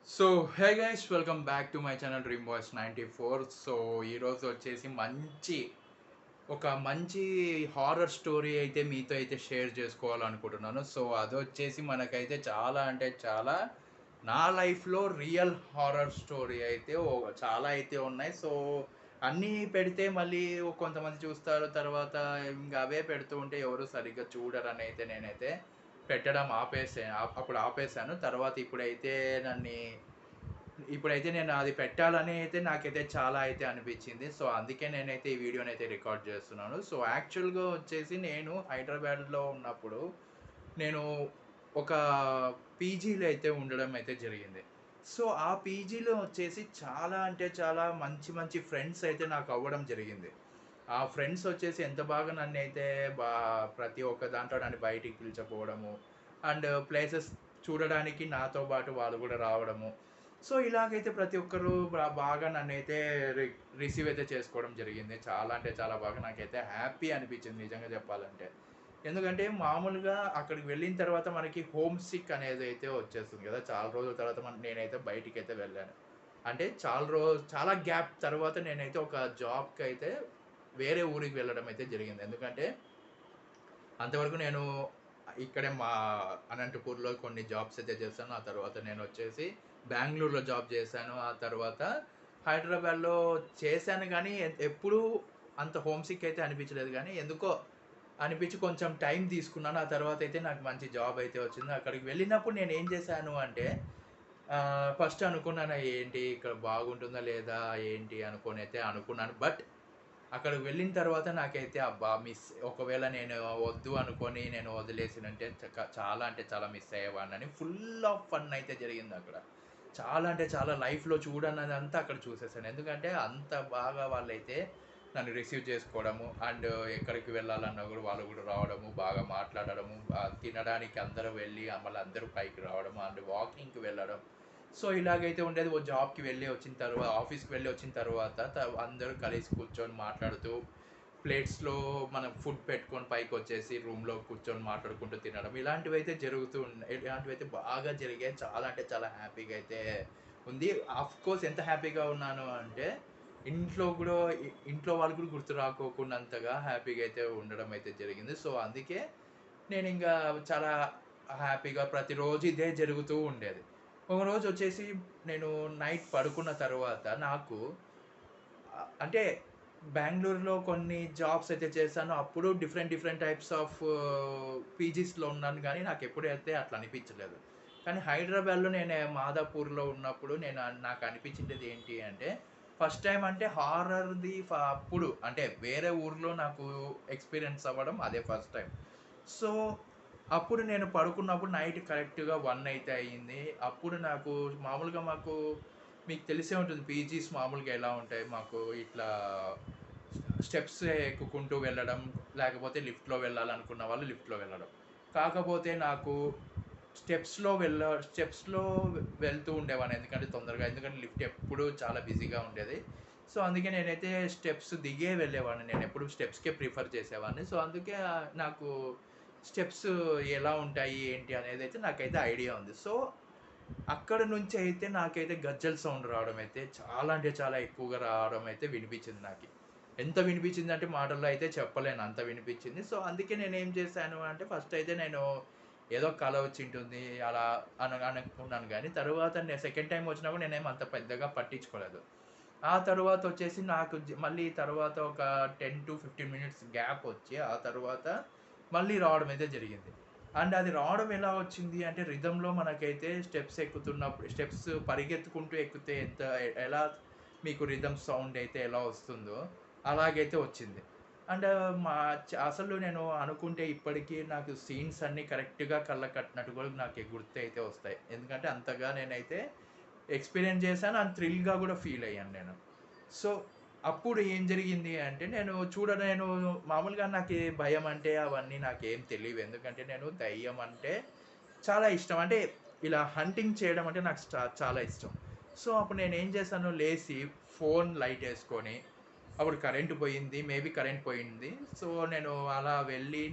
So hey guys, welcome back to my channel dream boys 94. So ఈరోజు వచ్చేసి ఒక మంచి హారర్ స్టోరీ అయితే మీతో అయితే షేర్ చేసుకోవాలనుకుంటున్నాను. సో అది వచ్చేసి మనకైతే చాలా అంటే చాలా నా లైఫ్లో రియల్ హారర్ స్టోరీ అయితే చాలా అయితే ఉన్నాయి. సో అన్నీ పెడితే మళ్ళీ కొంతమంది చూస్తారు, తర్వాత ఇంకా అవే పెడుతూ ఉంటే ఎవరు సరిగ్గా చూడరని అయితే నేనైతే పెట్టడం అప్పుడు ఆపేసాను. తర్వాత ఇప్పుడైతే నేను అది పెట్టాలని అయితే నాకైతే చాలా అయితే అనిపించింది. సో అందుకే నేనైతే ఈ వీడియోని అయితే రికార్డ్ చేస్తున్నాను. సో యాక్చువల్గా వచ్చేసి నేను హైదరాబాద్లో ఉన్నప్పుడు నేను ఒక పీజీలో అయితే ఉండడం అయితే జరిగింది. సో ఆ పీజీలో వచ్చేసి చాలా అంటే చాలా మంచి మంచి ఫ్రెండ్స్ అయితే నాకు అవ్వడం జరిగింది. ఆ ఫ్రెండ్స్ వచ్చేసి ఎంత బాగా నన్నైతే బా ప్రతి ఒక్క దాంట్లో నన్ను బయటికి పిలిచకపోవడము, అండ్ ప్లేసెస్ చూడడానికి నాతో పాటు వాళ్ళు కూడా రావడము. సో ఇలాగైతే ప్రతి ఒక్కరు బాగా నన్నైతే రిసీవ్ అయితే చేసుకోవడం జరిగింది. చాలా అంటే చాలా బాగా నాకైతే హ్యాపీ అనిపించింది నిజంగా చెప్పాలంటే. ఎందుకంటే మామూలుగా అక్కడికి వెళ్ళిన తర్వాత మనకి హోమ్ సిక్ అనేది అయితే వచ్చేస్తుంది కదా! చాలా రోజుల తర్వాత నేనైతే బయటికైతే వెళ్ళాను. అంటే చాలా గ్యాప్ తర్వాత నేనైతే ఒక జాబ్‌కైతే వేరే ఊరికి వెళ్ళడం అయితే జరిగింది. ఎందుకంటే అంతవరకు నేను ఇక్కడే మా అనంతపూర్‌లో కొన్ని జాబ్స్ అయితే చేశాను. ఆ తర్వాత నేనొచ్చేసి బెంగుళూరులో జాబ్ చేశాను. ఆ తర్వాత హైదరాబాద్‌లో చేశాను గానీ ఎప్పుడూ అంత హోమ్ సిక్ అయితే అనిపించలేదు గానీ, ఎందుకో అనిపించి కొంచెం టైం తీసుకున్నాను. ఆ తర్వాతయితే నాకు మంచి జాబ్ అయితే వచ్చింది. అక్కడికి వెళ్ళినప్పుడు నేనేం చేశాను అంటే ఫస్ట్ అనుకున్నాను, ఏంటి ఇక్కడ బాగుంటుందా లేదా ఏంటి అనుకోనైతే అనుకున్నాను. బట్ అక్కడికి వెళ్ళిన తర్వాత నాకైతే అబ్బా! ఒకవేళ నేను వద్దు అనుకోని నేను వదిలేసినంటే చాలా అంటే చాలా మిస్ అయ్యేవాడినని. ఫుల్ ఆఫ్ ఫన్ అయితే జరిగిందక్కడ. చాలా అంటే చాలా లైఫ్‌లో చూడనదంతా అక్కడ చూసేసాను. ఎందుకంటే అంత బాగా వాళ్ళైతే నన్ను రిసీవ్ చేసుకోవడము, అండ్ ఎక్కడికి వెళ్ళాలన్నా కూడా వాళ్ళు కూడా రావడము, బాగా మాట్లాడడము, తినడానికి అందరూ వెళ్ళి మళ్ళీ అందరూ పైకి రావడము, అండ్ వాకింగ్‌కి వెళ్ళడం. సో ఇలాగైతే ఉండేది. ఆఫీస్‌కి వెళ్ళి వచ్చిన తర్వాత అందరూ కలిసి కూర్చొని మాట్లాడుతూ, ప్లేట్స్‌లో మనం ఫుడ్ పెట్టుకొని పైకొచ్చేసి రూమ్‌లో కూర్చొని మాట్లాడుకుంటూ తినడం. ఇలాంటివైతే బాగా జరిగాయి. చాలా అంటే చాలా హ్యాపీగా అయితే ఉంది. ఆఫ్‌కోర్స్ ఎంత హ్యాపీగా ఉన్నాను అంటే ఇంట్లో గూడా ఇంట్లో వాళ్ళు కూడా గుర్తు రాకోకున్నంతగా హ్యాపీగా అయితే ఉండడం అయితే జరిగింది. సో అందుకే నేనింకా చాలా హ్యాపీగా ప్రతిరోజు ఇదే జరుగుతూ ఉండేది. ఒకరోజొచ్చేసి నేను నైట్ పడుకున్న తర్వాత నాకు అంటే బెంగుళూరులో కొన్ని జాబ్స్ అయితే చేశాను. అప్పుడు డిఫరెంట్ డిఫరెంట్ టైప్స్ ఆఫ్ పీజీస్‌లో ఉన్నాను గానీ నాకెప్పుడైతే అట్లా అనిపించలేదు. కానీ హైదరాబాద్‌లో నేను మాదాపూర్‌లో ఉన్నప్పుడు నాకు అనిపించింది ఏంటి అంటే ఫస్ట్ టైమ్ అంటే హారర్‌ది అప్పుడు అంటే వేరే ఊర్లో నాకు ఎక్స్‌పీరియన్స్ అవ్వడం అదే ఫస్ట్ టైమ్. సో, అప్పుడు నేను పడుకున్నప్పుడు నైట్ కరెక్ట్‌గా 1 అయితే అయింది. అప్పుడు నాకు మామూలుగా మీకు తెలిసే ఉంటుంది పీజీస్ మామూలుగా ఎలా ఉంటాయి. మాకు ఇట్లా స్టెప్స్ ఎక్కుకుంటూ వెళ్ళడం, లేకపోతే లిఫ్ట్‌లో వెళ్ళాలనుకున్న వాళ్ళు లిఫ్ట్‌లో వెళ్ళడం. కాకపోతే నాకు స్టెప్స్‌లో వెళ్తూ ఉండేవాడిని. ఎందుకంటే లిఫ్ట్ ఎప్పుడూ చాలా బిజీగా ఉండేది. సో, అందుకే నేనైతే స్టెప్స్ దిగే వెళ్ళేవాడిని. నేనెప్పుడు స్టెప్స్‌కే ప్రిఫర్ చేసేవాడిని. సో, అందుకే నాకు స్టెప్స్ ఎలా ఉంటాయి, ఏంటి అనేదైతే నాకైతే ఐడియా ఉంది. సో, అక్కడ నుంచయితే నాకైతే గజ్జెల సౌండ్ రావడం అయితే చాలా అంటే చాలా ఎక్కువగా రావడం అయితే వినిపించింది నాకి. ఎంత వినిపించిందంటే మాటల్లో అయితే చెప్పలేను, అంత వినిపించింది. సో, అందుకే నేనేం చేశాను అంటే ఫస్ట్ అయితే నేను ఏదో కల వచ్చింటుంది అలా అనుకున్నాను గానీ, తరువాత సెకండ్ టైమ్ వచ్చినప్పుడు నేనేమి అంత పెద్దగా పట్టించుకోలేదు. ఆ తరువాతొచ్చేసి నాకు మళ్ళీ తర్వాత ఒక 10-15 మినిట్స్ గ్యాప్ వచ్చి, ఆ తరువాత మళ్ళీ రావడం అయితే జరిగింది. అండ్ అది రావడం ఎలా వచ్చింది అంటే రిథమ్‌లో మనకైతే స్టెప్స్ పరిగెత్తుకుంటూ ఎక్కితే ఎలా మీకు రిథమ్ సౌండ్ అయితే ఎలా వస్తుందో అలాగైతే వచ్చింది. అండ్ అసలు నేను అనుకుంటే ఇప్పటికీ నాకు సీన్స్ అన్నీ కరెక్ట్‌గా కళ్ళకి కట్టినట్టు కూడా నాకు గుర్తయితే వస్తాయి. ఎందుకంటే అంతగా నేనైతే ఎక్స్‌పీరియన్స్ చేశాను. అండ్ థ్రిల్‌గా కూడా ఫీల్ అయ్యాను నేను. సో, అప్పుడు ఏం జరిగింది అంటే నేను మామూలుగా నాకీ భయం అంటే అవన్నీ నాకేం తెలీవు. ఎందుకంటే నేను దెయ్యం అంటే చాలా ఇష్టం. అంటే ఇలా హంటింగ్ చేయడం అంటే నాకు చాలా ఇష్టం. సో, అప్పుడు నేనేం చేశాను, లేసి ఫోన్ లైటేసుకొని, అప్పుడు కరెంట్ పోయింది. మేబీ కరెంట్ పోయింది. సో, నేను అలా వెళ్ళి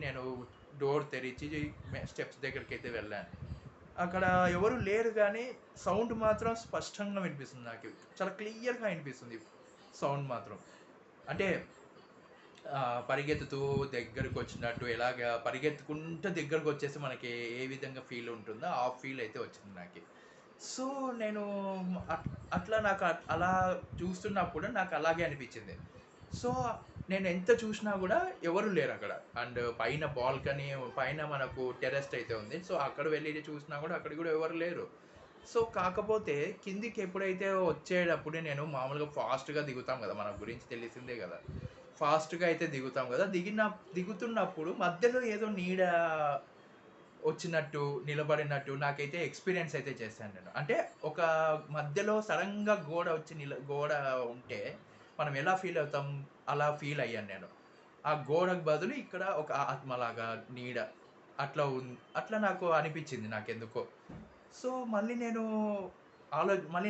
డోర్ తెరిచి స్టెప్స్ దగ్గరికైతే వెళ్ళాను. అక్కడ ఎవరు లేరు గానీ, సౌండ్ మాత్రం స్పష్టంగా వినిపిస్తుంది నాకు. చాలా క్లియర్‌గా వినిపిస్తుంది సౌండ్ మాత్రం. అంటే పరిగెత్తుతూ దగ్గరకొచ్చినట్టు ఎలాగా పరిగెత్తుకుంటూ దగ్గరకొచ్చేసి మనకి ఏ విధంగా ఫీల్ ఉంటుందో, ఆ ఫీల్ అయితే వచ్చింది నాకి. సో, నేను అట్ అట్లా నాకు అలా చూస్తున్నప్పుడు నాకు అలాగే అనిపిచ్చింది. సో, నేను ఎంత చూషినా గూడా ఎవరు లేరక్కడ. అండ్ పైన బాల్కనీ పైన మనకు టెర్రస్ అయితే ఉంది. సో, అక్కడ వెళ్లి చూసినా గూడా అక్కడ గూడా ఎవరు లేరు. సో, కాకపోతే కిందికి ఎప్పుడైతే వచ్చేటప్పుడు నేను మామూలుగా ఫాస్ట్‌గా దిగుతాం గదా! మన గురించి తెలిసిందే గదా! ఫాస్ట్‌గా అయితే దిగుతాం గదా! దిగుతున్నప్పుడు మధ్యలో ఏదో నీడ వచ్చినట్టు, నిలబడినట్టు నాకైతే ఎక్స్‌పీరియన్స్ అయితే చేశాను నేను. అంటే ఒక మధ్యలో సడెన్‌గా గోడ వచ్చి గోడ ఉంటే మనం ఎలా ఫీల్ అవుతాం? అలా ఫీల్ అయ్యాను నేను. ఆ గోడకు బదులు ఇక్కడ ఒక ఆత్మలాగా నీడ అట్లా నాకు అనిపిచ్చింది నాకెందుకో. సో, మళ్ళీ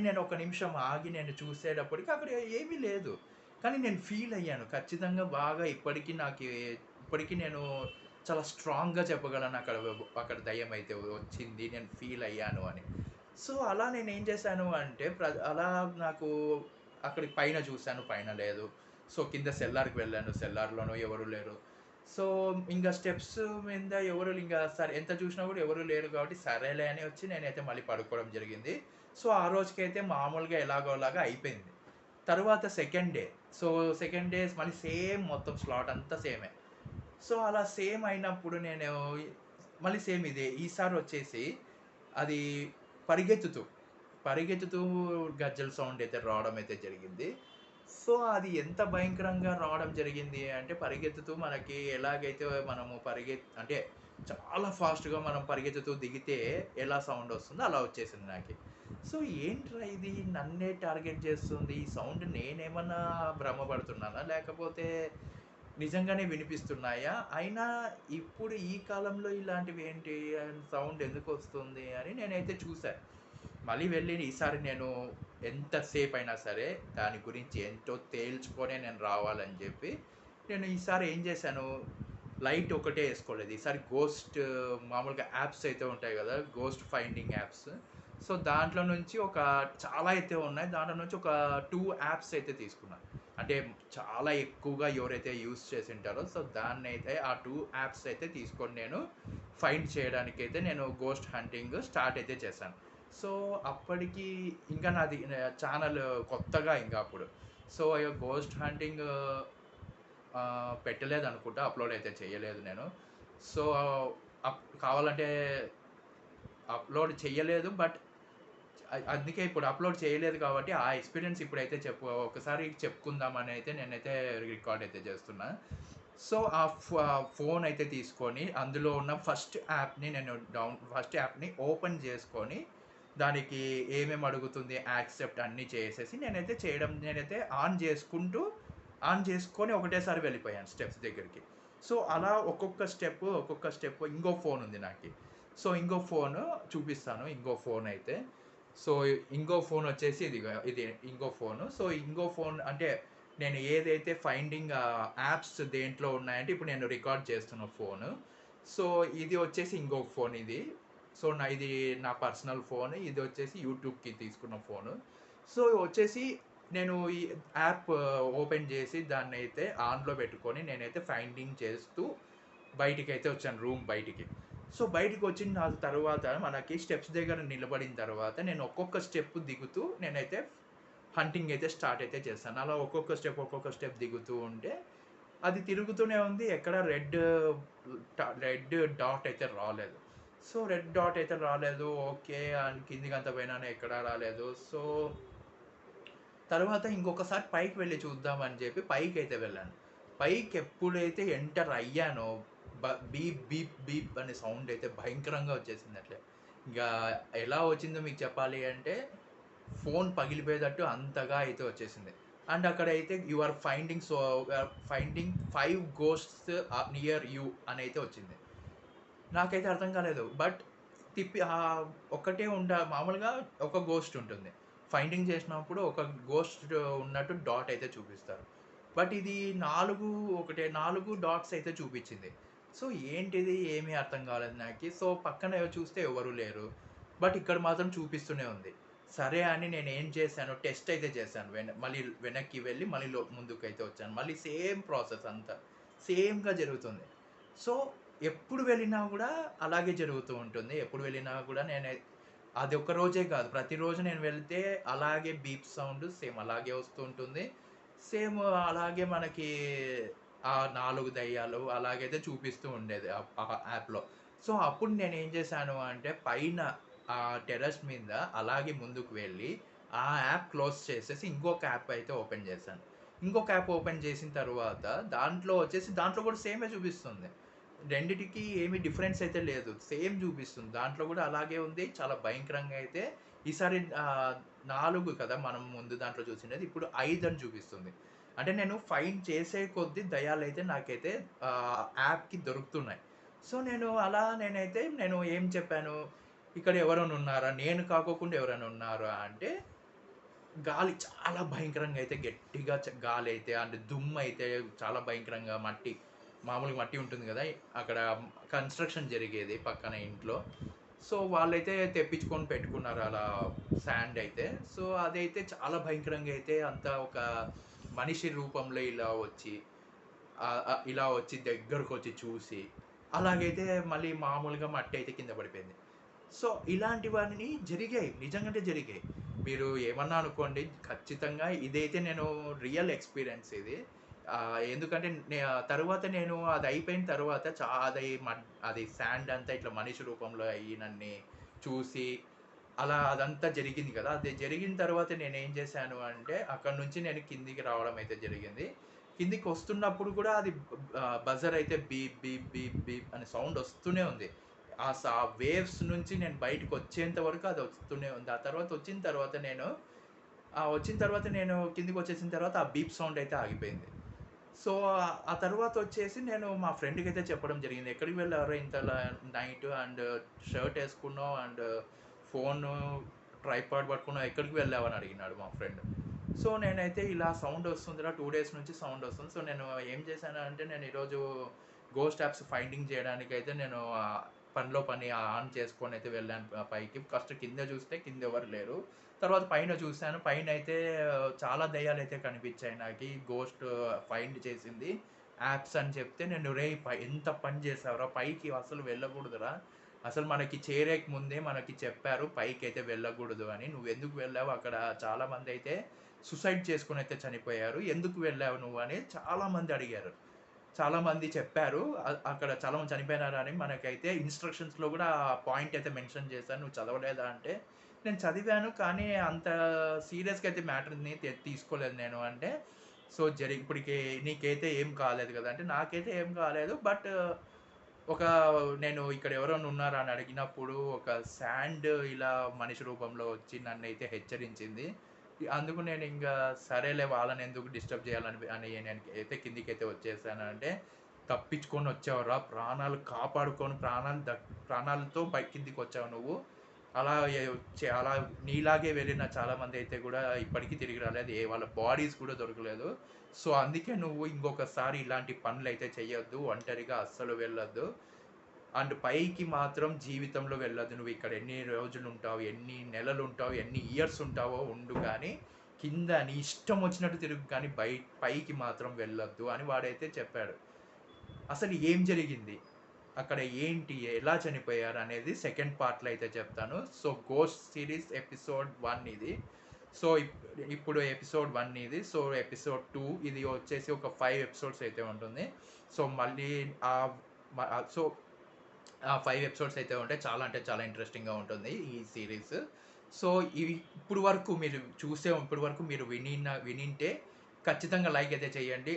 నేను ఒక నిమిషం ఆగి నేను చూసేటప్పటికి అక్కడ ఏమీ లేదు. కానీ నేను ఫీల్ అయ్యాను. ఖచ్చితంగా బాగా ఇప్పటికి నేను చాలా స్ట్రాంగ్‌గా చెప్పగలను అక్కడ దెయ్యమైతే వచ్చింది. నేను ఫీల్ అయ్యాను అని. సో, అలా నేనేం చేశాను అంటే అలా నాకు అక్కడికి పైన చూసాను. పైన లేదు. సో, కింద సెల్లార్‌కి వెళ్ళాను. సెల్లార్‌లోనూ ఎవరు లేరు. సో, ఇంగ స్టెప్స్ మీద సరే ఎంత చూసినా గూడా ఎవరు లేరు కాబట్టి సరేలే అని వచ్చి నేనైతే మళ్ళీ పడుకోవడం జరిగింది. సో, ఆ రోజుకైతే మామూలుగా ఎలాగోలాగా అయిపోయింది. తరువాత second day. So, second day మళ్ళీ సేమ్ మొత్తం స్లాట్ అంతా సేమే. సో, అలా సేమ్ అయినప్పుడు నేను మళ్ళీ సేమ్ ఇదే. ఈసారొచ్చేసి అది పరిగెత్తుతూ, పరిగెత్తుతూ గజ్జెల సౌండ్ అయితే రావడం అయితే జరిగింది. సో, అది ఎంత భయంకరంగా రావడం జరిగింది అంటే, పరిగెత్తుతూ మనకి ఎలాగైతే మనము అంటే చాలా ఫాస్ట్‌గా మనం పరిగెత్తుతూ దిగితే ఎలా సౌండ్ వస్తుందో అలా వచ్చేసింది నాకి. సో, ఏంట్రా ఇది నన్నే టార్గెట్ చేస్తుంది. ఈ సౌండ్ నేనేమన్నా భ్రమపడుతున్నానా? లేకపోతే నిజంగానే వినిపిస్తున్నాయా? అయినా ఇప్పుడు ఈ కాలంలో ఇలాంటివేంటి సౌండ్ ఎందుకొస్తుంది అని నేనైతే చూసా. మళ్ళీ వెళ్ళి ఈసారి నేను ఎంత సేపయినా సరే దాని గురించి ఏంటో తేల్చుకొనే నేను రావాలని జెప్పి, నేను ఈసారి ఏం జేశాను, లైట్ ఒకటే యేసుకోలేదు. ఈసారి మామూలుగా యాప్స్ అయితే ఉంటాయి గదా! Ghost finding apps. సో, దాంట్లో నుంచి చాలా అయితే ఉన్నాయి. దాంట్లో నుంచి ఒక 2 యాప్స్ అయితే తీసుకున్నా. అంటే చాలా ఎక్కువగా ఎవరైతే యూజ్ చేసుంటారో సో, దాన్నైతే ఆ 2 యాప్స్ అయితే తీసుకొని నేను ఫైండ్ చేయడానికైతే నేను గోస్ట్ హంటింగ్ స్టార్ట్ అయితే చేశాను. సో, అప్పటికి ఇంకా నాది ఛానెల్ కొత్తగా ఇంక అప్పుడు. సో, గోస్ట్ హంటింగ్ పెట్టలేదనుకుంటా. అప్‌లోడ్ అయితే చేయలేదు నేను. సో, కావాలంటే అప్‌లోడ్ చెయ్యలేదు. బట్ అందుకే ఇప్పుడు అప్‌లోడ్ చేయలేదు కాబట్టి, ఆ ఎక్స్‌పీరియన్స్ ఇప్పుడైతే ఒకసారి చెప్పుకుందామని అయితే నేనైతే రికార్డ్ అయితే చేస్తున్నా. సో, ఫోన్ అయితే తీసుకొని అందులో ఉన్న ఫస్ట్ యాప్‌ని ఓపెన్ చేసుకొని, దానికి ఏమేమి అడుగుతుంది యాక్సెప్ట్ అన్నీ చేసేసి నేనైతే ఆన్ చేసుకొని ఒకటేసారి వెళ్ళిపోయాను స్టెప్స్ దగ్గరికి. సో, అలా ఒక్కొక్క స్టెప్ ఇంకో ఫోన్ ఉంది నాకి. సో, ఇంకో ఫోను చూపిస్తాను. ఇంకో ఫోన్ అయితే. సో, ఇంకో ఫోనొచ్చేసి ఇది ఇంకో ఫోను. సో, ఇంకో ఫోన్ అంటే నేను ఏదైతే యాప్స్ దేంట్లో ఉన్నాయంటే ఇప్పుడు నేను రికార్డ్ చేస్తున్న ఫోను. సో, ఇది వచ్చేసి ఇంకో ఫోన్ ఇది. సో, ఇది నా పర్సనల్ ఫోను. ఇదొచ్చేసి యూట్యూబ్‌కి తీసుకున్న ఫోను. సో, వచ్చేసి నేను ఈ యాప్ ఓపెన్ చేసి దాన్నైతే ఆన్‌లో పెట్టుకొని నేనైతే ఫైండింగ్ చేస్తూ బయటికైతే వచ్చాను రూమ్ బయటికి. సో, బయటికొచ్చిన తరువాత మనకి స్టెప్స్ దగ్గర నిలబడిన తర్వాత నేను ఒక్కొక్క స్టెప్ దిగుతూ నేనైతే హంటింగ్ అయితే స్టార్ట్ అయితే చేశాను. అలా ఒక్కొక్క స్టెప్ దిగుతూ ఉంటే అది తిరుగుతూనే ఉంది. ఎక్కడ రెడ్ డాట్ అయితే రాలేదు. సో, రెడ్ డాట్ అయితే రాలేదు. ఓకే. అండ్ కిందికంతా పోయినాను ఎక్కడా రాలేదు. సో, తర్వాత ఇంకొకసారి పైకి వెళ్లి చూద్దామని చెప్పి పైకైతే వెళ్ళాను. పైకెప్పుడైతే ఎంటర్ అయ్యానో బీప్, బీప్, బీప్ అనే సౌండ్ అయితే భయంకరంగా వచ్చేసింది అట్లే. ఇంగా ఎలా వచ్చిందో మీకు చెప్పాలి అంటే, ఫోను పగిలిపోయేటట్టు అంతగా అయితే వచ్చేసింది. అండ్ అక్కడైతే you are finding 5 ghosts near you అనైతే వచ్చింది. నాకైతే అర్థం కాలేదు. బట్ ఒక్కటే మామూలుగా ఒక గోస్ట్ ఉంటుంది. ఫైండింగ్ చేసినప్పుడు ఒక గోస్ట్ ఉన్నట్టు డాట్ అయితే చూపిస్తారు. బట్ ఇది 4 డాట్స్ అయితే చూపిచ్చింది. సో, ఏంటిది ఏమీ అర్థం కాలేదు నాకి. సో, పక్కన చూస్తే ఎవరు లేరు. బట్ ఇక్కడ మాత్రం చూపిస్తూనే ఉంది. సరే అని నేనేం చేశాను, టెస్ట్ అయితే చేశాను. మళ్ళీ వెనక్కి వెళ్ళి మళ్ళీ ముందుకైతే వచ్చాను. మళ్ళీ సేమ్ ప్రాసెస్ అంతా. సేమ్‌గా జరుగుతుంది. సో, ఎప్పుడు వెళ్ళినా గూడా అలాగే జరుగుతూ ఉంటుంది. ఎప్పుడు వెళ్ళినా గూడా అది ఒక్క రోజే కాదు. ప్రతిరోజు నేను వెళ్తే అలాగే బీప్ సౌండ్ సేమ్ అలాగే వస్తూ ఉంటుంది. సేమ్ అలాగే మనకి ఆ 4 దెయ్యాలు అలాగైతే చూపిస్తూ ఉండేది ఆ యాప్‌లో. సో, అప్పుడు నేనేం చేశాను అంటే పైన టెర్రస్ మీద అలాగే ముందుకు వెళ్ళి ఆ యాప్ క్లోజ్ చేసేసి ఇంకొక యాప్ అయితే ఓపెన్ చేశాను. ఇంకొక యాప్ ఓపెన్ చేసిన తరువాత దాంట్లో కూడా సేమే చూపిస్తుంది. రెండిటికి ఏమి డిఫరెన్స్ అయితే లేదు. సేమ్ చూపిస్తుంది. దాంట్లో కూడా అలాగే ఉంది. చాలా భయంకరంగా అయితే ఈసారి 4 కదా! మనం ముందు దాంట్లో చూసిండేది. ఇప్పుడు 5 అని చూపిస్తుంది. అంటే నేను ఫైండ్ చేసే కొద్దీ దయ్యాలైతే నాకైతే యాప్‌కి దొరుకుతున్నాయి. సో, నేను ఏం చెప్పాను, ఇక్కడ ఎవరైనా ఉన్నారా? నేను కాకోకుండా ఎవరైనా ఉన్నారా? అంటే గాలి చాలా భయంకరంగా అయితే గట్టిగా గాలైతే అంటే దుమ్మయితే చాలా భయంకరంగా మామూలుగా మట్టి ఉంటుంది గదా! అక్కడ కన్‌స్ట్రక్షన్ జరిగేది పక్కన ఇంట్లో. సో, వాళ్ళైతే తెప్పించుకొని పెట్టుకున్నారు అలా శాండ్ అయితే. సో, అదైతే చాలా భయంకరంగా అయితే అంతా ఒక మనిషి రూపంలో ఇలా వచ్చి దగ్గరకొచ్చి చూసి, అలాగైతే మళ్ళీ మామూలుగా మట్టయితే కింద పడిపోయింది. సో, ఇలాంటివన్నీ జరిగాయి. నిజంగానే జరిగాయి. మీరు ఏమన్నా అనుకోండి, ఖచ్చితంగా ఇదైతే నేను రియల్ ఎక్స్‌పీరియన్స్ ఇది. ఎందుకంటే తరువాత నేను అదయిపోయిన తర్వాత అది శాండ్ అంతా ఇట్లా మనిషి రూపంలో అయ్యి నన్ని చూసి, అదంతా జరిగింది కదా! అది జరిగిన తర్వాత నేనేం చేశాను అంటే, అక్కడి నుంచి నేను కిందికి రావడం అయితే జరిగింది. కిందికొస్తున్నప్పుడు కూడా అది బజర్ అయితే బీప్, బీప్, బీప్, బీప్ అని సౌండ్ వస్తూనే ఉంది. ఆ వేవ్స్ నుంచి నేను బయటికొచ్చేంత వరకు అది వస్తూనే ఉంది. వచ్చిన తర్వాత నేను కిందకొచ్చేసిన తర్వాత ఆ బీప్ సౌండ్ అయితే ఆగిపోయింది. సో, ఆ తర్వాతొచ్చేసి నేను మా ఫ్రెండ్‌కైతే చెప్పడం జరిగింది. "ఎక్కడికి వెళ్లావురా ఇంతలా నైట్ షర్ట్ ఏసుకున్నావు ఫోను, ట్రైపాడ్ పట్టుకున్నావు ఎక్కడికి వెళ్ళావు?" అని అడిగినాడు మా ఫ్రెండ్. సో, నేనైతే ఇలా సౌండ్ వస్తుందిరా 2 డేస్ నుంచి సౌండ్ వస్తుంది. సో, నేను ఏం చేశానంటే నేను ఈరోజు గోస్ట్ యాప్స్ ఫైండింగ్ చేయడానికైతే నేను పనిలో పని ఆన్ చేసుకొనైతే వెళ్ళాను పైకి. ఫస్ట్ కింద చూస్తే కింద ఎవరు లేరు. తర్వాత పైన చూసాను. పైనైతే చాలా దెయ్యాలైతే కనిపించాయి నాకి. గోస్ట్ ఫైండ్ చేసింది. యాప్స్ అని చెప్తే నేను "రేయ్! ఎంత పని చేశావురా! పైకి అసలు వెళ్ళకూడదురా! అసలు మనకి చేరేకి ముందే మనకి చెప్పారు పైకైతే వెళ్ళకూడదు అని. నువ్వెందుకు వెళ్ళావు? అక్కడ చాలామందైతే సూసైడ్ చేసుకొనైతే చనిపోయారు. ఎందుకు వెళ్ళావు నువ్వు?" అని చాలామంది అడిగారు. చాలామంది చెప్పారు. అక్కడ చాలామంది చనిపోయినారని మనకైతే ఇన్‌స్ట్రక్షన్స్‌లో గూడా ఆ పాయింట్ అయితే మెన్షన్ చేశారు. "నువ్వు చదవలేదా?" అంటే, "నేను చదివాను. కానీ అంత సీరియస్‌గా అయితే మ్యాటర్‌ని తీసుకోలేదు నేను" అంటే, "సో, ఇప్పటికి నీకైతే ఏం కాలేదు గదా!" అంటే, "నాకైతే ఏం కాలేదు. బట్ ఒక నేను ఇక్కడ ఎవరైనా ఉన్నారా అని అడిగినప్పుడు ఒక శాండ్ ఇలా మనిషి రూపంలో వచ్చి నన్నైతే హెచ్చరించింది. అందుకు నేనింగా సరేలే వాళ్ళనెందుకు డిస్టర్బ్ అని నేనైతే కిందికైతే వచ్చేసాను" అంటే, "తప్పించుకొని వచ్చావురా! ప్రాణాలు కాపాడుకొని ప్రాణాలతో కిందికొచ్చావు నువ్వు. అలా ఎ చే అలా నీలాగే వెళ్ళిన చాలామందైతే గూడా ఇప్పటికి తిరిగి రాలేదు. వాళ్ళ బాడీస్ కూడా దొరకలేదు. సో, అందుకే నువ్వు ఇంకొకసారి ఇలాంటి పనులైతే చెయ్యొద్దు. ఒంటరిగా అస్సలు వెళ్ళొద్దు. అండ్ పైకి మాత్రం జీవితంలో వెళ్ళొద్దు. నువ్విక్కడ ఎన్ని రోజులుంటావు, ఎన్ని నెలలుంటావు, ఎన్ని ఇయర్స్ ఉంటావో ఉండు గానీ, కింద నీ ఇష్టం వచ్చినట్టు తిరుగు కానీ పైకి మాత్రం వెళ్ళొద్దు" అని వాడైతే చెప్పాడు. అసలు ఏం జరిగింది? అక్కడ ఏంటి? ఎలా చనిపోయారనేది సెకండ్ పార్ట్‌లో అయితే చెప్తాను. సో, 'గోస్ట్' సీరీస్ ఎపిసోడ్ 1 ఇది. సో, ఇప్పుడు ఎపిసోడ్ 1 ఇది. సో, ఎపిసోడ్ 2 ఇది వచ్చేసి ఒక 5 ఎపిసోడ్స్ అయితే ఉంటుంది. సో, మళ్ళీ ఆహ్, మ సో, ఆ 5 ఎపిసోడ్స్ అయితే ఉంటాయి. చాలా అంటే చాలా ఇంట్రెస్టింగ్‌గా ఉంటుంది ఈ సీరీస్. సో, ఇప్పటి వరకు మీరు వినింటే ఖచ్చితంగా లైక్ అయితే చేయండి.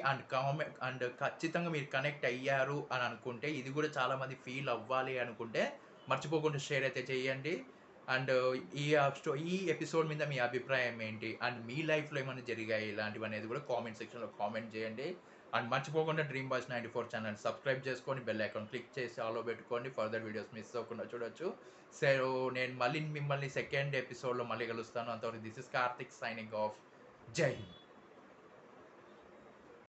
అండ్ ఖచ్చితంగా మీరు కనెక్ట్ అయ్యారు అని అనుకుంటే, ఇది కూడా చాలామంది ఫీల్ అవ్వాలి అనుకుంటే, మర్చిపోకుండా షేర్ అయితే చేయండి. అండ్ ఈ ఎపిసోడ్ మీద మీ అభిప్రాయం ఏంటి? అండ్ మీ లైఫ్‌లో ఏమైనా జరిగాయి ఇలాంటివనేది కూడా కామెంట్ సెక్షన్‌లో కామెంట్ చేయండి. అండ్ మర్చిపోకుండా డ్రీమ్ బాయ్స్ 94 ఛానెల్ సబ్స్క్రైబ్ చేసుకొని బెల్ ఐకాన్ క్లిక్ చేసి ఆల్‌లో పెట్టుకోండి. ఫర్దర్ వీడియోస్ మిస్ అవ్వకుండా చూడొచ్చు. సో, నేను మళ్ళీ మిమ్మల్ని సెకండ్ ఎపిసోడ్‌లో మళ్ళీ కలుస్తాను. అంతవరకు this is Karthik signing off. జై హింద్.